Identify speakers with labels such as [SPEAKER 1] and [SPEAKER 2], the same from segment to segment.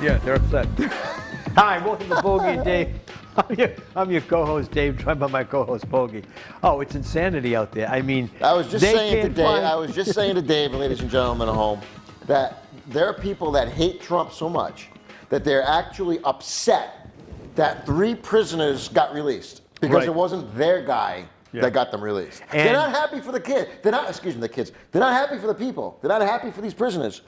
[SPEAKER 1] Yeah, they're upset. Hi, welcome to Bogy Dave. I'm your co-host, Dave, joined by my co-host, Bogy. Oh, it's insanity out there. I mean,
[SPEAKER 2] I was just saying to Dave,
[SPEAKER 1] find...
[SPEAKER 2] I was just saying to Dave, ladies and gentlemen at home, that there are people that hate Trump so much that they're actually upset that 3 prisoners got released because
[SPEAKER 1] Right.
[SPEAKER 2] it wasn't their guy that got them released.
[SPEAKER 1] And
[SPEAKER 2] they're not happy for the kid. They're not, excuse me, the kids. They're not happy for the people. They're not happy for these prisoners.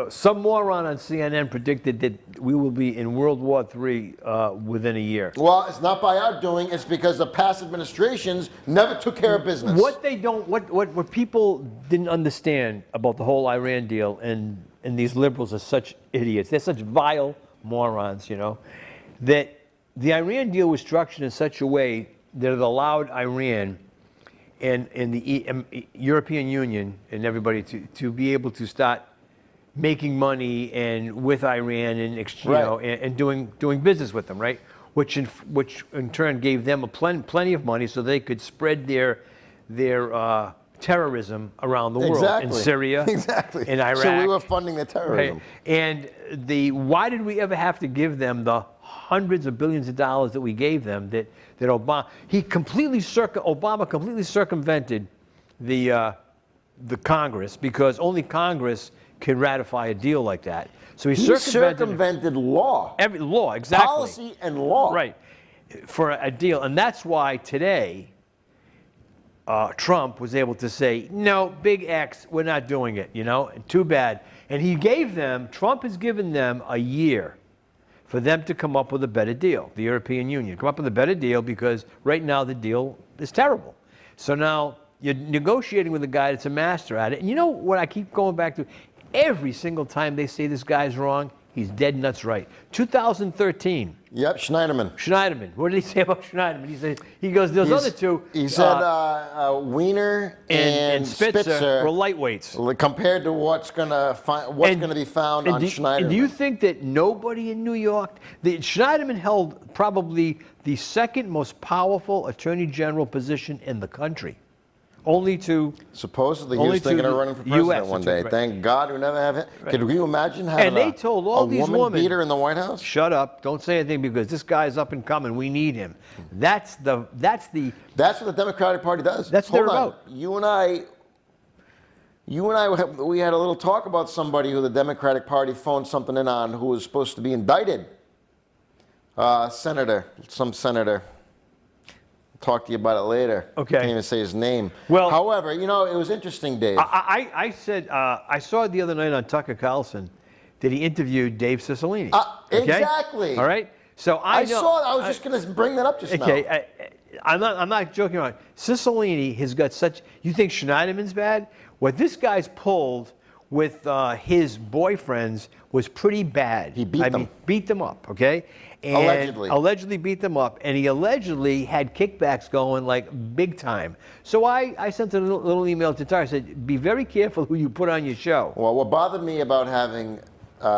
[SPEAKER 1] some moron on CNN predicted that we will be in World War III within a year.
[SPEAKER 2] Well, it's not by our doing. It's because the past administrations never took care of business.
[SPEAKER 1] What people didn't understand about the whole Iran deal, and these liberals are such idiots. They're such vile morons, you know, that the Iran deal was structured in such a way that it allowed Iran and the European Union and everybody to be able to start making money and with Iran and you know, and doing business with them, right? Which in turn gave them plenty of money so they could spread their terrorism around the world in Syria, in Iraq.
[SPEAKER 2] So we were funding the terrorism.
[SPEAKER 1] Right? And why did we ever have to give them the hundreds of billions of dollars that we gave them? That Obama completely circumvented the Congress, because only Congress can ratify a deal like that. So he circumvented
[SPEAKER 2] law.
[SPEAKER 1] Every law, exactly.
[SPEAKER 2] Policy and law.
[SPEAKER 1] Right. For a deal. And that's why today Trump was able to say, no, big X, we're not doing it, you know, too bad. And Trump has given them a year for them to come up with a better deal, the European Union. Come up with a better deal, because right now the deal is terrible. So now you're negotiating with a guy that's a master at it. And you know what I keep going back to? Every single time they say this guy's wrong, he's dead nuts right. 2013.
[SPEAKER 2] Yep,
[SPEAKER 1] Schneiderman. What did he say about Schneiderman? He goes, those other two.
[SPEAKER 2] He said Wiener and Spitzer
[SPEAKER 1] were lightweights
[SPEAKER 2] compared to what's going to be found on Schneiderman.
[SPEAKER 1] And do you think that nobody in New York, Schneiderman held probably the second most powerful attorney general position in the country?
[SPEAKER 2] Supposedly he was thinking of running for president one day. Right. Thank God we never have it. Right. Could you imagine having a woman beater in the White House?
[SPEAKER 1] Shut up! Don't say anything, because this guy's up and coming. We need him. That's what the
[SPEAKER 2] Democratic Party does.
[SPEAKER 1] That's what they're about.
[SPEAKER 2] You and I, we had a little talk about somebody who the Democratic Party phoned something in on, who was supposed to be indicted. Some senator. Talk to you about it later.
[SPEAKER 1] Okay.
[SPEAKER 2] Can't even say his name.
[SPEAKER 1] Well,
[SPEAKER 2] however, you know, it was interesting, Dave.
[SPEAKER 1] I said I saw it the other night on Tucker Carlson that he interviewed Dave Cicilline.
[SPEAKER 2] Okay? Exactly.
[SPEAKER 1] All right. So I
[SPEAKER 2] saw. I was just going to bring that up just now.
[SPEAKER 1] Okay. I'm not joking around. Cicilline has got such. You think Schneiderman's bad? What this guy's pulled with his boyfriends was pretty bad.
[SPEAKER 2] He beat them
[SPEAKER 1] up. Okay. And allegedly beat them up, and he allegedly had kickbacks going like big time. So I sent a little email to Tar. I said, be very careful who you put on your show.
[SPEAKER 2] Well, what bothered me about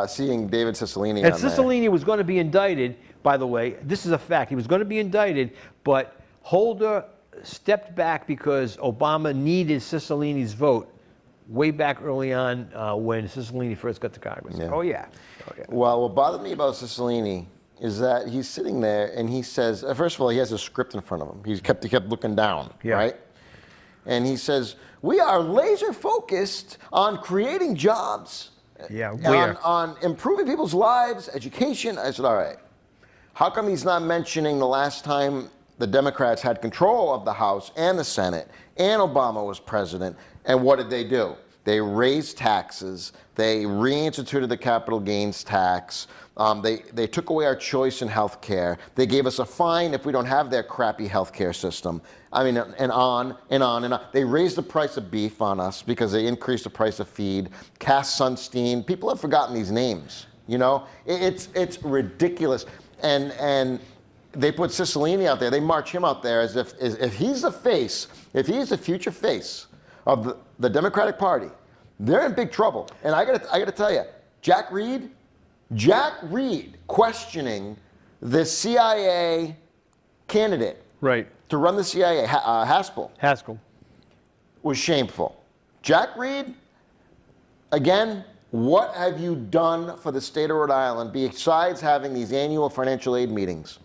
[SPEAKER 2] seeing David Cicilline
[SPEAKER 1] and Cicilline was going to be indicted, by the way. This is a fact. He was going to be indicted, but Holder stepped back because Obama needed Cicilline's vote way back early on when Cicilline first got to Congress.
[SPEAKER 2] Yeah.
[SPEAKER 1] Oh, yeah.
[SPEAKER 2] Well, what bothered me about Cicilline is that he's sitting there and he says, first of all, he has a script in front of him. He kept looking down, right? And he says, we are laser focused on creating jobs, on improving people's lives, education. I said, all right, how come he's not mentioning the last time the Democrats had control of the House and the Senate and Obama was president, and what did they do? They raised taxes. They reinstituted the capital gains tax. They took away our choice in health care. They gave us a fine if we don't have their crappy health care system. I mean, and on and on and on. They raised the price of beef on us because they increased the price of feed. Cass Sunstein. People have forgotten these names. You know, it's ridiculous. And they put Cicilline out there. They march him out there as if he's the face, if he's the future face of the Democratic Party, they're in big trouble. And I gotta tell you, Jack Reed questioning the CIA candidate to run the CIA, Haskell, was shameful. Jack Reed, again, what have you done for the state of Rhode Island besides having these annual financial aid meetings?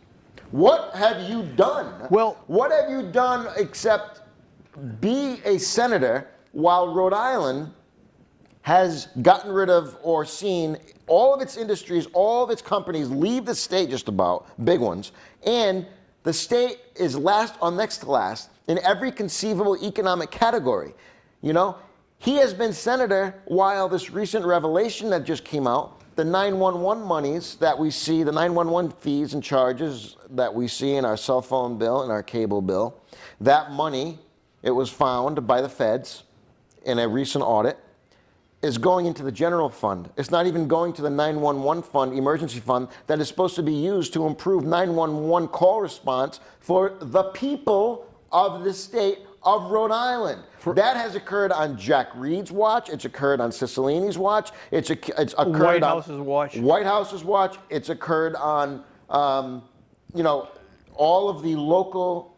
[SPEAKER 2] What have you done?
[SPEAKER 1] Well,
[SPEAKER 2] what have you done except be a senator while Rhode Island has gotten rid of or seen all of its industries, all of its companies leave the state, just about, big ones, and the state is last or next to last in every conceivable economic category. You know, he has been senator while this recent revelation that just came out, the 911 monies that we see, the 911 fees and charges that we see in our cell phone bill and our cable bill, that money, it was found by the feds in a recent audit, is going into the general fund. It's not even going to the 911 fund, emergency fund, that is supposed to be used to improve 911 call response for the people of the state of Rhode Island. That has occurred on Jack Reed's watch. It's occurred on Cicilline's watch. It's occurred
[SPEAKER 1] White
[SPEAKER 2] on
[SPEAKER 1] House's watch.
[SPEAKER 2] White House's watch. It's occurred on, all of the local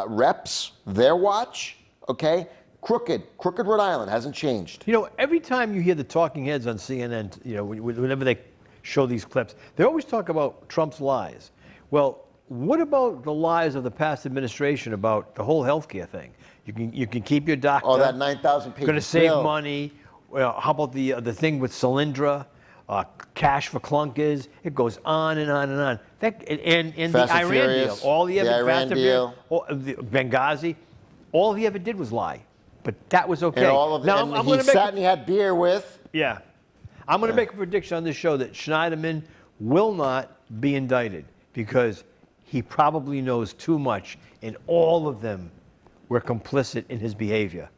[SPEAKER 2] reps, their watch. Okay. Crooked Rhode Island hasn't changed.
[SPEAKER 1] You know, every time you hear the talking heads on CNN, you know, whenever they show these clips, they always talk about Trump's lies. Well, what about the lies of the past administration about the whole healthcare thing? You can keep your doctor.
[SPEAKER 2] Oh, that 9,000 page
[SPEAKER 1] going to save money. Well, how about the thing with Solyndra, cash for clunkers? It goes on and on and on. And the Iran deal, all he ever Benghazi, all he ever did was lie. But that was okay.
[SPEAKER 2] And all of
[SPEAKER 1] now,
[SPEAKER 2] and he sat and he had beer with.
[SPEAKER 1] Yeah. I'm going to make a prediction on this show that Schneiderman will not be indicted because he probably knows too much, and all of them were complicit in his behavior,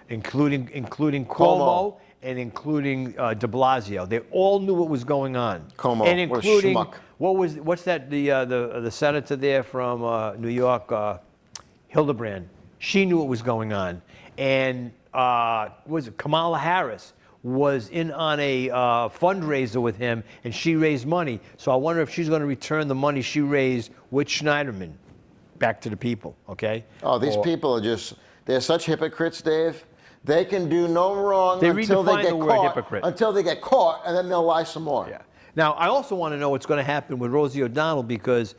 [SPEAKER 1] including Cuomo and including de Blasio. They all knew what was going on.
[SPEAKER 2] Cuomo,
[SPEAKER 1] and including
[SPEAKER 2] what a schmuck.
[SPEAKER 1] What's that? The senator there from New York, Hildebrand. She knew what was going on. And Kamala Harris was in on a fundraiser with him, and she raised money. So I wonder if she's going to return the money she raised with Schneiderman back to the people, okay?
[SPEAKER 2] Oh, these people are they're such hypocrites, Dave. They can do no wrong
[SPEAKER 1] until they get caught.
[SPEAKER 2] Until they get caught, and then they'll lie some more.
[SPEAKER 1] Yeah. Now, I also want to know what's going to happen with Rosie O'Donnell, because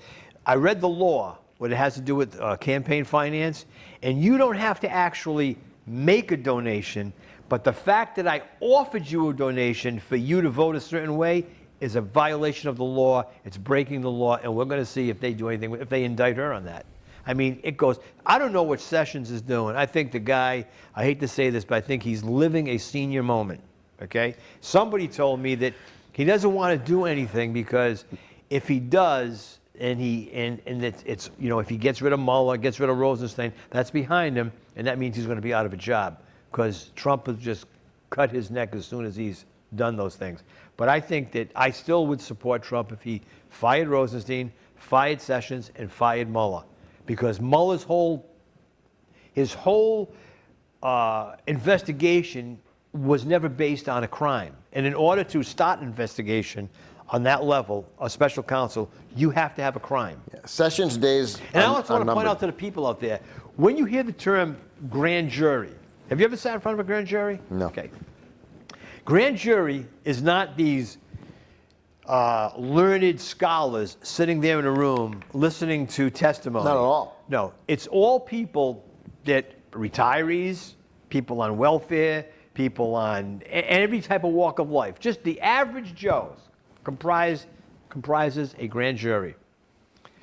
[SPEAKER 1] I read the law, what it has to do with campaign finance, and you don't have to actually make a donation, but the fact that I offered you a donation for you to vote a certain way is a violation of the law. It's breaking the law, and we're going to see if they do anything, if they indict her on that. I mean, it goes, I don't know what Sessions is doing. I think the guy, I hate to say this, but I think he's living a senior moment, okay? Somebody told me that he doesn't want to do anything because if he does, and it's if he gets rid of Mueller, gets rid of Rosenstein, that's behind him, and that means he's going to be out of a job because Trump has just cut his neck as soon as he's done those things. But I think that I still would support Trump if he fired Rosenstein, fired Sessions, and fired Mueller, because Mueller's whole investigation was never based on a crime, and in order to start an investigation on that level, a special counsel, you have to have a crime.
[SPEAKER 2] Yeah. Sessions days.
[SPEAKER 1] And I also want to point out to the people out there, when you hear the term grand jury, have you ever sat in front of a grand jury?
[SPEAKER 2] No.
[SPEAKER 1] Okay. Grand jury is not these learned scholars sitting there in a room listening to testimony.
[SPEAKER 2] Not at all.
[SPEAKER 1] No, it's all people that retirees, people on welfare, people on every type of walk of life. Just the average Joes comprises a grand jury.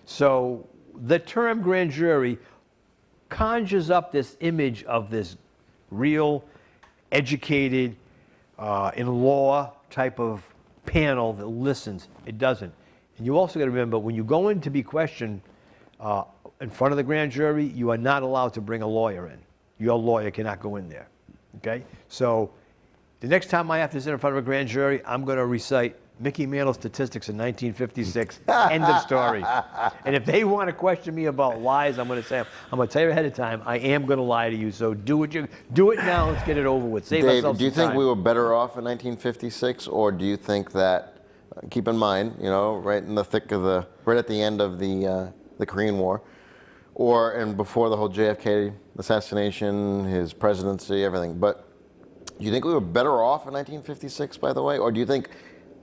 [SPEAKER 1] So the term grand jury conjures up this image of this real, educated, in law type of panel that listens. It doesn't. And you also got to remember, when you go in to be questioned in front of the grand jury, you are not allowed to bring a lawyer in. Your lawyer cannot go in there. Okay? So the next time I have to sit in front of a grand jury, I'm going to recite Mickey Mantle's statistics in 1956. End of story. And if they want to question me about lies, I'm going to say, I'm going to tell you ahead of time, I am going to lie to you. So do it now. Let's get it over with. Save
[SPEAKER 2] Dave,
[SPEAKER 1] ourselves
[SPEAKER 2] do you
[SPEAKER 1] some
[SPEAKER 2] think
[SPEAKER 1] time.
[SPEAKER 2] we were better off in 1956, or do you think that, keep in mind, right in the thick of right at the end of the Korean War, and before the whole JFK assassination, his presidency, everything, but Do you think we were better off in 1956, by the way? Or do you think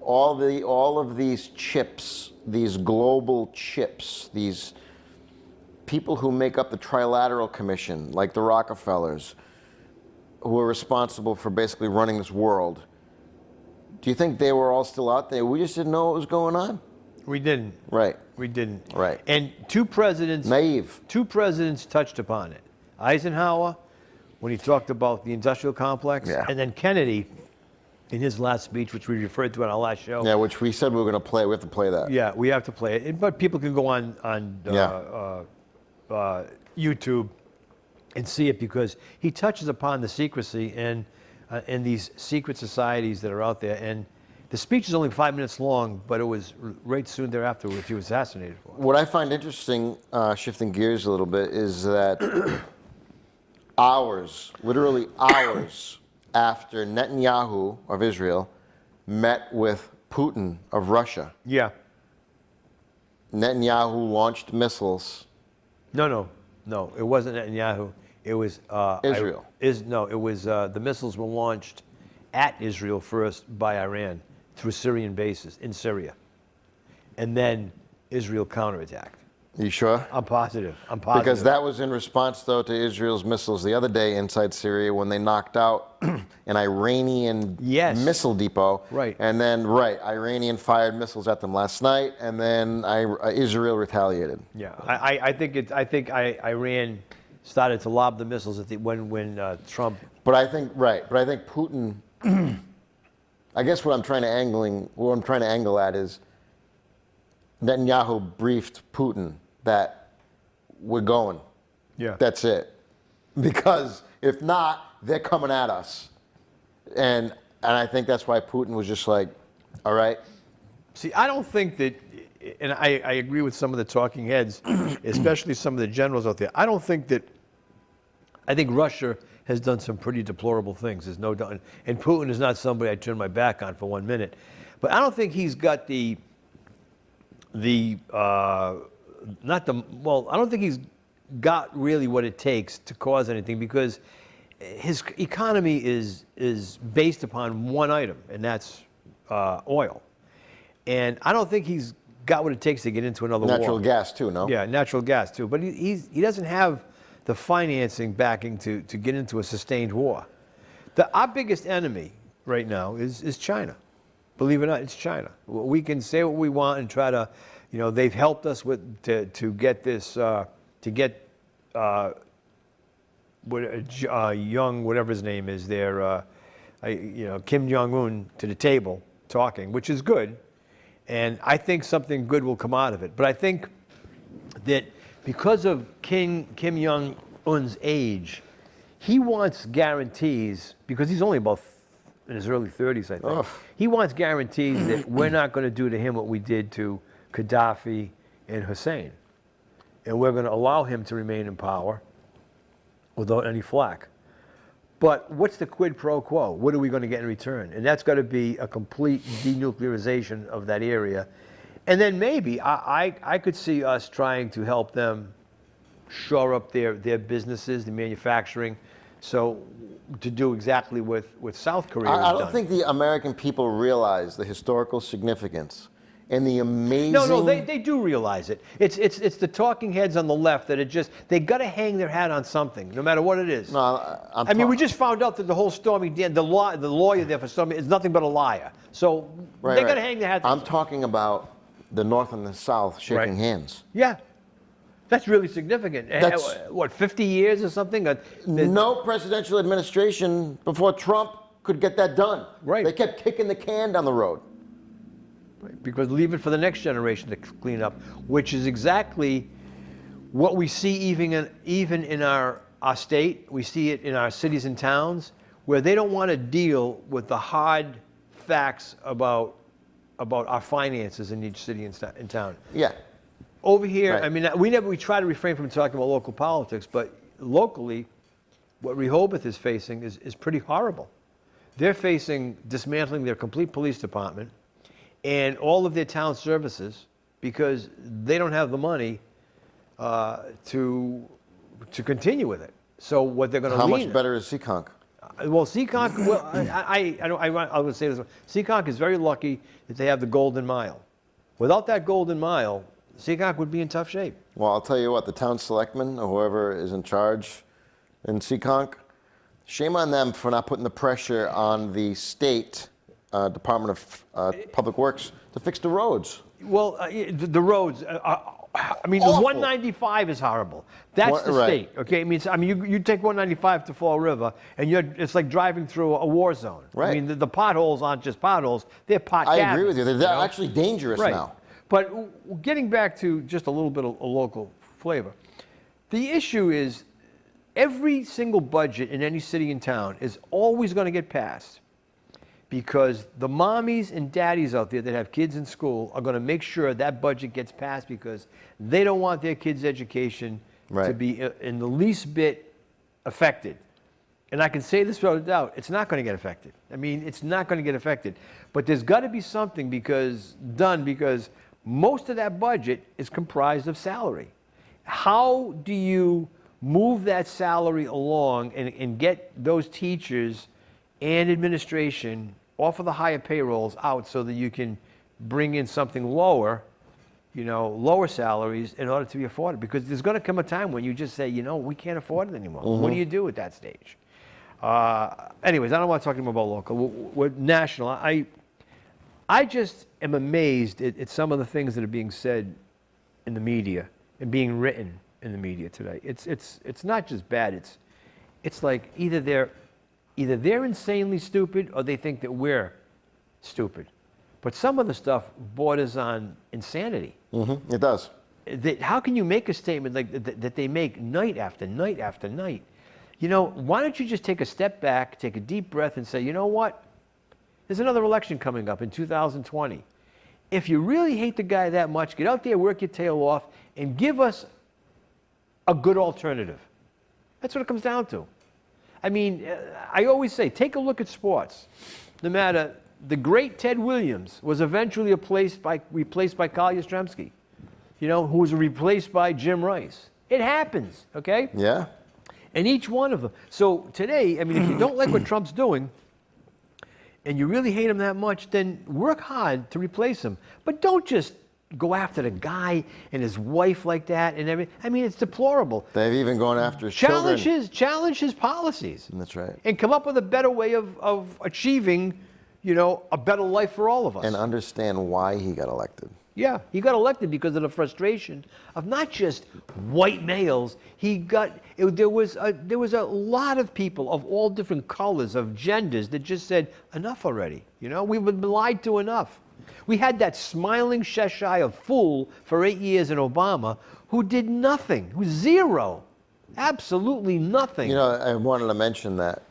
[SPEAKER 2] all of these chips, these global chips, these people who make up the Trilateral Commission, like the Rockefellers, who are responsible for basically running this world, do you think they were all still out there? We just didn't know what was going on?
[SPEAKER 1] We didn't.
[SPEAKER 2] Right.
[SPEAKER 1] We didn't.
[SPEAKER 2] Right.
[SPEAKER 1] And two presidents touched upon it. Eisenhower, when he talked about the industrial complex,
[SPEAKER 2] Yeah.
[SPEAKER 1] and then Kennedy in his last speech, which we referred to on our last show.
[SPEAKER 2] Yeah, which we said we were going to play. We have to play that.
[SPEAKER 1] Yeah, we have to play it. But people can go on YouTube and see it, because he touches upon the secrecy and these secret societies that are out there. And the speech is only 5 minutes long, but it was right soon thereafter which he was assassinated for.
[SPEAKER 2] What I find interesting, shifting gears a little bit, is that hours, literally hours, after Netanyahu of Israel met with Putin of Russia,
[SPEAKER 1] Yeah.
[SPEAKER 2] Netanyahu launched missiles.
[SPEAKER 1] No, it wasn't Netanyahu. It was
[SPEAKER 2] Israel.
[SPEAKER 1] It was the missiles were launched at Israel first by Iran through Syrian bases in Syria, and then Israel counterattacked.
[SPEAKER 2] You sure?
[SPEAKER 1] I'm positive.
[SPEAKER 2] Because that was in response, though, to Israel's missiles the other day inside Syria when they knocked out an Iranian missile depot.
[SPEAKER 1] Right.
[SPEAKER 2] And then, Iranian fired missiles at them last night, and then Israel retaliated.
[SPEAKER 1] Yeah, I think Iran started to lob the missiles at when Trump.
[SPEAKER 2] But I think Putin. I guess what I'm trying to angle at is Netanyahu briefed Putin that we're going.
[SPEAKER 1] Yeah.
[SPEAKER 2] That's it. Because if not, they're coming at us. And I think that's why Putin was just like, all right.
[SPEAKER 1] See, I don't think that, and I agree with some of the talking heads, especially some of the generals out there. I think Russia has done some pretty deplorable things. There's no doubt. And Putin is not somebody I turn my back on for 1 minute. But I don't think he's got I don't think he's got really what it takes to cause anything, because his economy is based upon one item, and that's oil. And I don't think he's got what it takes to get into another war.
[SPEAKER 2] Natural gas too, no?
[SPEAKER 1] Yeah, natural gas too. But he doesn't have the financing backing to get into a sustained war. Our biggest enemy right now is China. Believe it or not, it's China. We can say what we want and try to, they've helped us to get this, young, whatever his name is there, Kim Jong-un to the table talking, which is good. And I think something good will come out of it. But I think that because of Kim Jong-un's age, he wants guarantees, because he's only about in his early 30s, I think.
[SPEAKER 2] Ugh.
[SPEAKER 1] He wants guarantees that we're not going to do to him what we did to Gaddafi and Hussein. And we're going to allow him to remain in power without any flack. But what's the quid pro quo? What are we going to get in return? And that's got to be a complete denuclearization of that area. And then maybe I could see us trying to help them shore up their businesses, the manufacturing, so to do exactly what South Korea has done.
[SPEAKER 2] I don't think the American people realize the historical significance and the amazing...
[SPEAKER 1] No, they do realize it. It's the talking heads on the left that they got to hang their hat on something, no matter what it is.
[SPEAKER 2] No,
[SPEAKER 1] I mean, we just found out that the whole Stormy Dan, the lawyer there for Stormy, is nothing but a liar. So they got to hang their hat.
[SPEAKER 2] I'm talking about the North and the South shaking hands.
[SPEAKER 1] Yeah. That's really significant.
[SPEAKER 2] That's,
[SPEAKER 1] what, 50 years or something?
[SPEAKER 2] No presidential administration before Trump could get that done.
[SPEAKER 1] Right.
[SPEAKER 2] They kept kicking the can down the road.
[SPEAKER 1] Right, because leave it for the next generation to clean up, which is exactly what we see even in our state. We see it in our cities and towns, where they don't want to deal with the hard facts about our finances in each city and town.
[SPEAKER 2] Yeah.
[SPEAKER 1] Over here,
[SPEAKER 2] Right.
[SPEAKER 1] I mean, we try to refrain from talking about local politics, but locally, what Rehoboth is facing is pretty horrible. They're facing dismantling their complete police department and all of their town services because they don't have the money to continue with it. So what they're going to
[SPEAKER 2] How much better is Seekonk?
[SPEAKER 1] Well, Seekonk, well, I would say this. Seekonk is very lucky that they have the Golden Mile. Without that Golden Mile, Seekonk would be in tough shape.
[SPEAKER 2] Well, I'll tell you what, the town selectman or whoever is in charge in Seekonk, shame on them for not putting the pressure on the state Department of Public Works to fix the roads.
[SPEAKER 1] Well, the roads. I mean,
[SPEAKER 2] Awful.
[SPEAKER 1] the 195 is horrible. That's the
[SPEAKER 2] Right.
[SPEAKER 1] state. Okay, I mean, you take 195 to Fall River, and it's like driving through a war zone.
[SPEAKER 2] Right.
[SPEAKER 1] I mean, the potholes aren't just potholes; they're pot.
[SPEAKER 2] I agree
[SPEAKER 1] caverns,
[SPEAKER 2] with you. They're actually dangerous
[SPEAKER 1] right.
[SPEAKER 2] now.
[SPEAKER 1] But getting back to just a little bit of a local flavor, the issue is every single budget in any city and town is always going to get passed because the mommies and daddies out there that have kids in school are going to make sure that budget gets passed because they don't want their kids' education to
[SPEAKER 2] Right.
[SPEAKER 1] be in the least bit affected. And I can say this without a doubt, it's not going to get affected. I mean, it's not going to get affected. But there's got to be something because most of that budget is comprised of salary. How do you move that salary along and get those teachers and administration off of the higher payrolls out so that you can bring in something lower, lower salaries in order to be afforded? Because there's going to come a time when you just say, we can't afford it anymore. What do you do at that stage? Anyways, I don't want to talk anymore about local. We're national. I just am amazed at some of the things that are being said in the media and being written in the media today. It's not just bad. It's like either they're insanely stupid or they think that we're stupid. But some of the stuff borders on insanity.
[SPEAKER 2] It does.
[SPEAKER 1] How can you make a statement like that they make night after night after night? Why don't you just take a step back, take a deep breath, and say, you know what? There's another election coming up in 2020. If you really hate the guy that much, get out there, work your tail off, and give us a good alternative. That's what it comes down to. I mean, I always say, take a look at sports. No matter, the great Ted Williams was eventually replaced by Carl Yastrzemski, who was replaced by Jim Rice. It happens, okay?
[SPEAKER 2] Yeah.
[SPEAKER 1] And each one of them. So today, I mean, if you don't like what Trump's doing, and you really hate him that much, then work hard to replace him. But don't just go after the guy and his wife like that and everything. I mean, it's deplorable.
[SPEAKER 2] They've even gone after his children.
[SPEAKER 1] Challenge his policies.
[SPEAKER 2] That's right.
[SPEAKER 1] And come up with a better way of achieving, a better life for all of us.
[SPEAKER 2] And understand why he got elected.
[SPEAKER 1] Yeah, he got elected because of the frustration of not just white males. There was a lot of people of all different colors, of genders that just said, enough already. We've been lied to enough. We had that smiling Cheshire fool for 8 years in Obama who did nothing, who zero, absolutely nothing.
[SPEAKER 2] I wanted to mention that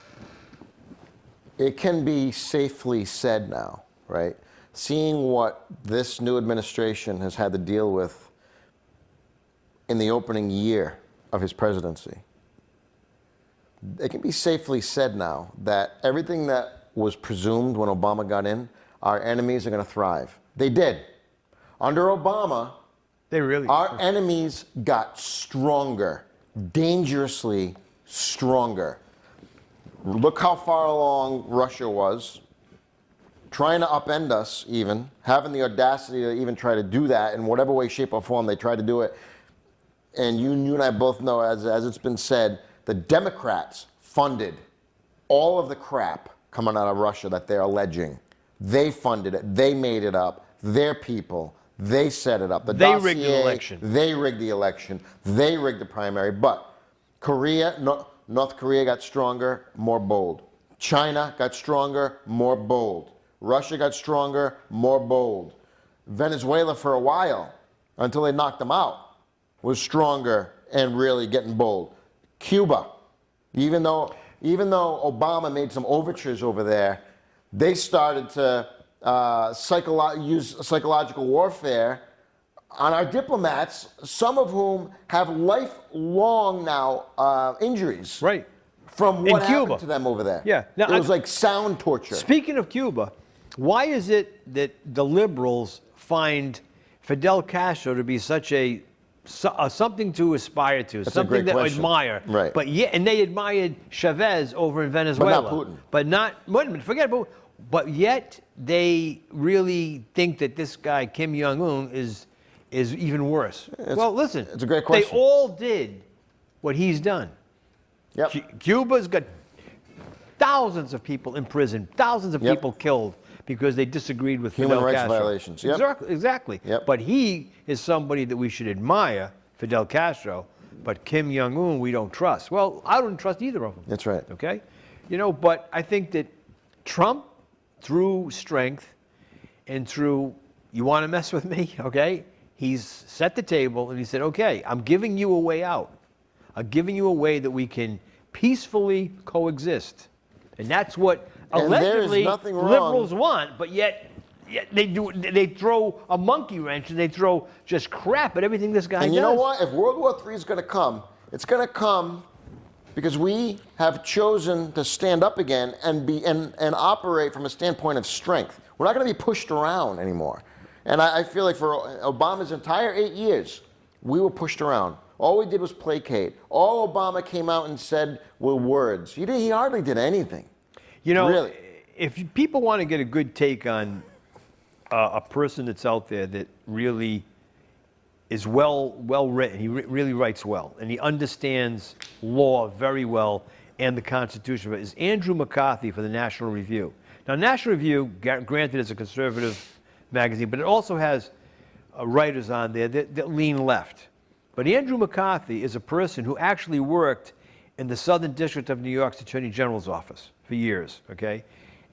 [SPEAKER 2] it can be safely said now, right? Seeing what this new administration has had to deal with in the opening year of his presidency, it can be safely said now that everything that was presumed when Obama got in, our enemies are going to thrive. They did. Under Obama, our enemies got stronger, dangerously stronger. Look how far along Russia was, trying to upend us even, having the audacity to even try to do that in whatever way, shape, or form they tried to do it. And you and I both know, as it's been said, the Democrats funded all of the crap coming out of Russia that they're alleging. They funded it. They made it up. Their people. They set it up.
[SPEAKER 1] They rigged the election.
[SPEAKER 2] They rigged the election. They rigged the primary. But North Korea got stronger, more bold. China got stronger, more bold. Russia got stronger, more bold. Venezuela for a while, until they knocked them out, was stronger and really getting bold. Cuba, even though Obama made some overtures over there, they started to use psychological warfare on our diplomats, some of whom have lifelong now injuries.
[SPEAKER 1] Right.
[SPEAKER 2] From what happened to them over there.
[SPEAKER 1] Yeah. Now,
[SPEAKER 2] it was like sound torture.
[SPEAKER 1] Speaking of Cuba, why is it that the liberals find Fidel Castro to be such a something to aspire to,
[SPEAKER 2] That's a
[SPEAKER 1] something
[SPEAKER 2] great
[SPEAKER 1] to
[SPEAKER 2] question.
[SPEAKER 1] admire.
[SPEAKER 2] Right.
[SPEAKER 1] But yeah, and they admired Chavez over in Venezuela.
[SPEAKER 2] But not Putin.
[SPEAKER 1] But not, wait a minute, forget about, but yet they really think that this guy, Kim Jong-un, is even worse. Well, listen.
[SPEAKER 2] It's a great question.
[SPEAKER 1] They all did what he's done.
[SPEAKER 2] Yep.
[SPEAKER 1] Cuba's got thousands of people in prison, thousands of people killed because they disagreed with
[SPEAKER 2] Human
[SPEAKER 1] Fidel
[SPEAKER 2] rights
[SPEAKER 1] Castro.
[SPEAKER 2] violations. Yep.
[SPEAKER 1] Exactly.
[SPEAKER 2] Yep.
[SPEAKER 1] But he is somebody that we should admire, Fidel Castro, but Kim Jong-un we don't trust. Well, I don't trust either of them.
[SPEAKER 2] That's right.
[SPEAKER 1] Okay? But I think that Trump, through strength and through, you want to mess with me, okay? He's set the table and he said, okay, I'm giving you a way out. I'm giving you a way that we can peacefully coexist. And that's what allegedly
[SPEAKER 2] nothing wrong.
[SPEAKER 1] liberals want, but yet they throw a monkey wrench and they throw just crap at everything this guy does.
[SPEAKER 2] And you know what? If World War III is going to come, it's going to come because we have chosen to stand up again and operate from a standpoint of strength. We're not going to be pushed around anymore. And I feel like for Obama's entire 8 years, we were pushed around. All we did was placate. All Obama came out and said were words. He hardly did anything. Really.
[SPEAKER 1] If people want to get a good take on a person that's out there that really is well written, he really writes well, and he understands law very well and the Constitution, is Andrew McCarthy for the National Review. Now, National Review, granted, is a conservative magazine, but it also has writers on there that lean left. But Andrew McCarthy is a person who actually worked in the Southern District of New York's Attorney General's office for years, okay?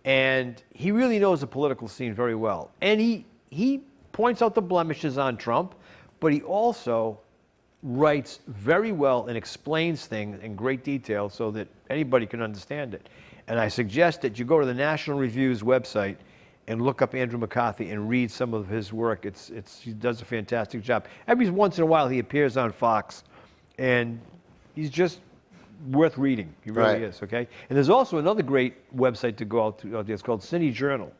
[SPEAKER 1] And he really knows the political scene very well. And he points out the blemishes on Trump, but he also writes very well and explains things in great detail so that anybody can understand it. And I suggest that you go to the National Review's website and look up Andrew McCarthy and read some of his work. He does a fantastic job. Every once in a while he appears on Fox, and he's just worth reading. He really is, okay? And there's also another great website to go out to. It's called Cine Journal.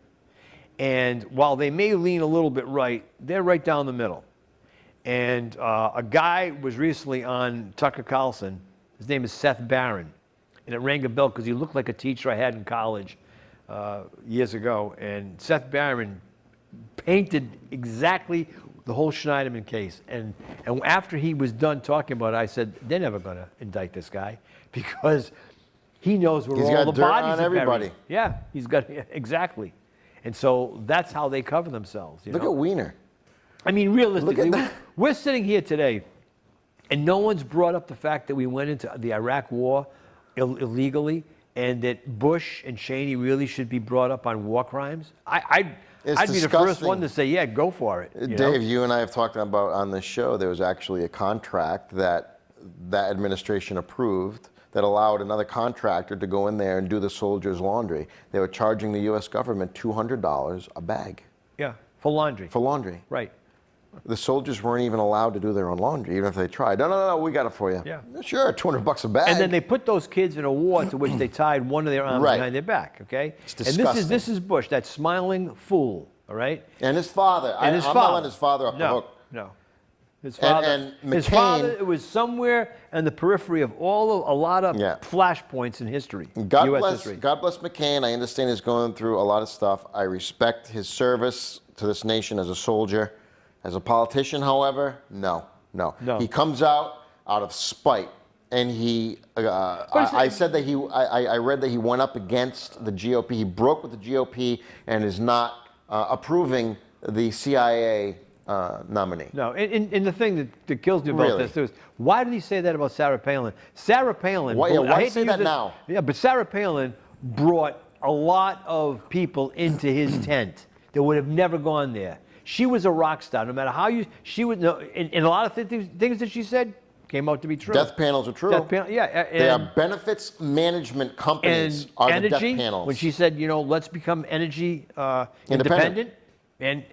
[SPEAKER 1] And while they may lean a little bit right, they're right down the middle. And a guy was recently on Tucker Carlson. His name is Seth Barron. And it rang a bell because he looked like a teacher I had in college years ago. And Seth Barron painted exactly the whole Schneiderman case. And after he was done talking about it, I said, they're never going to indict this guy because he knows where all the bodies
[SPEAKER 2] on
[SPEAKER 1] are
[SPEAKER 2] everybody.
[SPEAKER 1] buried. Yeah, he's got, exactly. And so that's how they cover themselves.
[SPEAKER 2] Look at Wiener.
[SPEAKER 1] I mean, realistically,
[SPEAKER 2] Look at that.
[SPEAKER 1] we're sitting here today, and no one's brought up the fact that we went into the Iraq War illegally, and that Bush and Cheney really should be brought up on war crimes. I'd be the first one to say, yeah, go for it.
[SPEAKER 2] Dave, you and I have talked about on this show, there was actually a contract that administration approved that allowed another contractor to go in there and do the soldiers' laundry. They were charging the U.S. government $200 a bag.
[SPEAKER 1] Yeah, for laundry.
[SPEAKER 2] For laundry.
[SPEAKER 1] Right.
[SPEAKER 2] The soldiers weren't even allowed to do their own laundry, even if they tried. No, we got it for you.
[SPEAKER 1] Yeah.
[SPEAKER 2] Sure, $200 a bag.
[SPEAKER 1] And then they put those kids in a war to which they tied one of their arms behind their back, okay?
[SPEAKER 2] It's disgusting.
[SPEAKER 1] And this is Bush, that smiling fool, all right?
[SPEAKER 2] And his father.
[SPEAKER 1] And his
[SPEAKER 2] I'm
[SPEAKER 1] father.
[SPEAKER 2] not letting his father off the hook.
[SPEAKER 1] No. His father,
[SPEAKER 2] And
[SPEAKER 1] his
[SPEAKER 2] McCain-
[SPEAKER 1] father, it was somewhere in the periphery of a lot of flashpoints in history, U.S. history.
[SPEAKER 2] God bless McCain. I understand he's going through a lot of stuff. I respect his service to this nation as a soldier. As a politician, however, no. He comes out of spite. And I said that I read that he went up against the GOP. He broke with the GOP and is not approving the CIA nominee.
[SPEAKER 1] No, and the thing that kills me about this is, why did he say that about Sarah Palin? Sarah Palin.
[SPEAKER 2] Why do you say that now?
[SPEAKER 1] Yeah, but Sarah Palin brought a lot of people into his tent that would have never gone there. She was a rock star. No matter how she would know, and a lot of things that she said came out to be true.
[SPEAKER 2] Death panels are true. They are benefits management companies. Are
[SPEAKER 1] energy,
[SPEAKER 2] the death panels.
[SPEAKER 1] When she said, let's become energy independent, and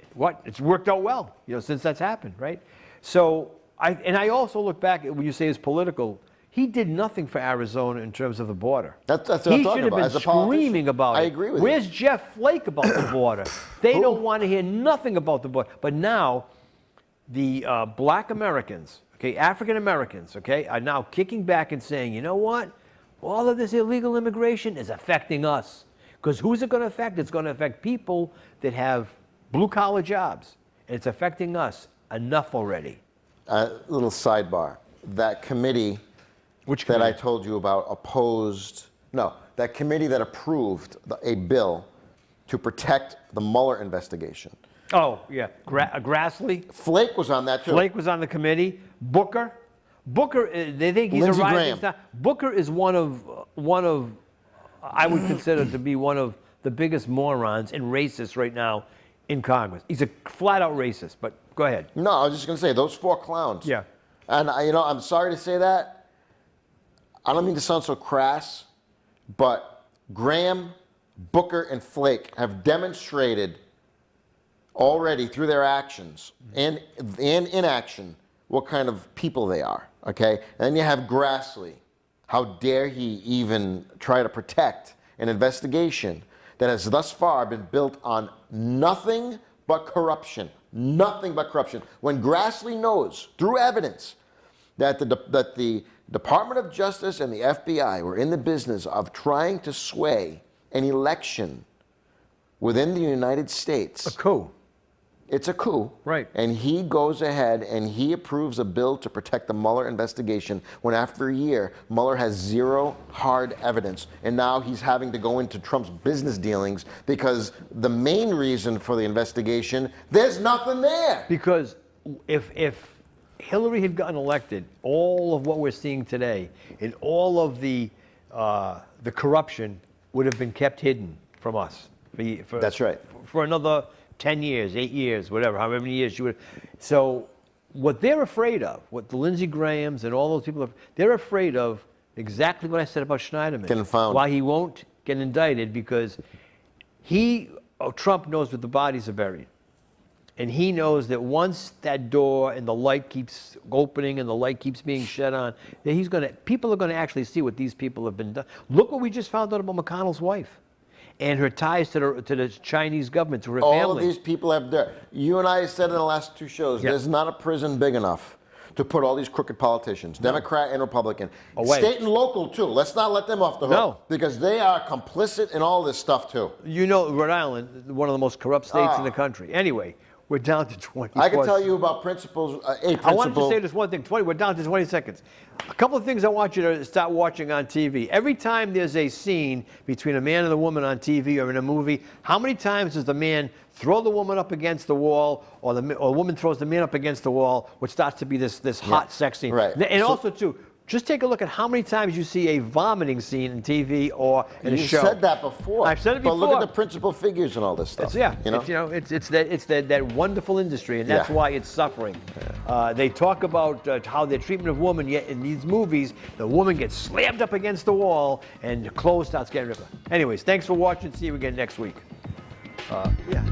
[SPEAKER 1] it's worked out well, since that's happened, right? So I also look back at when you say it's political. He did nothing for Arizona in terms of the border.
[SPEAKER 2] That's what I'm talking about.
[SPEAKER 1] He should have been screaming about it.
[SPEAKER 2] I agree with
[SPEAKER 1] Where's
[SPEAKER 2] you.
[SPEAKER 1] Jeff Flake about the border? They don't want to hear nothing about the border. But now, the black Americans, okay, African Americans, okay, are now kicking back and saying, you know what? All of this illegal immigration is affecting us. Because who's it going to affect? It's going to affect people that have blue-collar jobs. And it's affecting us. Enough already.
[SPEAKER 2] Little sidebar. That committee
[SPEAKER 1] Which
[SPEAKER 2] that I
[SPEAKER 1] committee?
[SPEAKER 2] told you about that committee that approved a bill to protect the Mueller investigation.
[SPEAKER 1] Oh, yeah. Grassley.
[SPEAKER 2] Flake was on that too.
[SPEAKER 1] Flake was on the committee. Booker, they think he's
[SPEAKER 2] Lindsey
[SPEAKER 1] a rising
[SPEAKER 2] Graham.
[SPEAKER 1] star. Booker is one of, I would consider to be one of the biggest morons and racists right now in Congress. He's a flat-out racist. But go ahead.
[SPEAKER 2] No, I was just going to say those 4 clowns.
[SPEAKER 1] Yeah.
[SPEAKER 2] And I'm sorry to say that. I don't mean to sound so crass, but Graham, Booker, and Flake have demonstrated already through their actions and inaction what kind of people they are. Okay. And then you have Grassley. How dare he even try to protect an investigation that has thus far been built on nothing but corruption. Nothing but corruption. When Grassley knows through evidence that the Department of Justice and the FBI were in the business of trying to sway an election within the United States.
[SPEAKER 1] A coup.
[SPEAKER 2] It's a coup.
[SPEAKER 1] Right.
[SPEAKER 2] And he goes ahead and he approves a bill to protect the Mueller investigation when after a year, Mueller has zero hard evidence. And now he's having to go into Trump's business dealings because the main reason for the investigation, there's nothing there.
[SPEAKER 1] Because if Hillary had gotten elected, all of what we're seeing today and all of the corruption would have been kept hidden from us.
[SPEAKER 2] That's right.
[SPEAKER 1] For another 10 years, 8 years, whatever, however many years you would. So what they're afraid of, what the Lindsey Grahams and all those people, they're afraid of exactly what I said about Schneiderman.
[SPEAKER 2] Getting found.
[SPEAKER 1] Why he won't get indicted, because Trump knows where the bodies are buried. And he knows that once that door and the light keeps opening and the light keeps being shed on, that people are going to actually see what these people have been done. Look what we just found out about McConnell's wife and her ties to the Chinese government, to her family.
[SPEAKER 2] All of these people have you and I said in the last 2 shows,
[SPEAKER 1] Yep.
[SPEAKER 2] There's not a prison big enough to put all these crooked politicians, Democrat and Republican,
[SPEAKER 1] Away.
[SPEAKER 2] state and local too. Let's not let them off the hook.
[SPEAKER 1] No.
[SPEAKER 2] Because they are complicit in all this stuff too.
[SPEAKER 1] You know, Rhode Island, one of the most corrupt states in the country. Anyway, we're down to 24.
[SPEAKER 2] I can tell you about principles, a principle.
[SPEAKER 1] I wanted to say this one thing. We're down to 20 seconds. A couple of things I want you to start watching on TV. Every time there's a scene between a man and a woman on TV or in a movie, how many times does the man throw the woman up against the wall, or the woman throws the man up against the wall, which starts to be this hot sex scene?
[SPEAKER 2] Right.
[SPEAKER 1] And also, too, just take a look at how many times you see a vomiting scene in TV or in a show.
[SPEAKER 2] You said that before.
[SPEAKER 1] I've said it before.
[SPEAKER 2] But look at the principal figures and all this stuff.
[SPEAKER 1] It's that wonderful industry, and that's why it's suffering. They talk about how their treatment of women, yet in these movies, the woman gets slammed up against the wall and the clothes starts getting ripped. Anyways, thanks for watching. See you again next week. Yeah.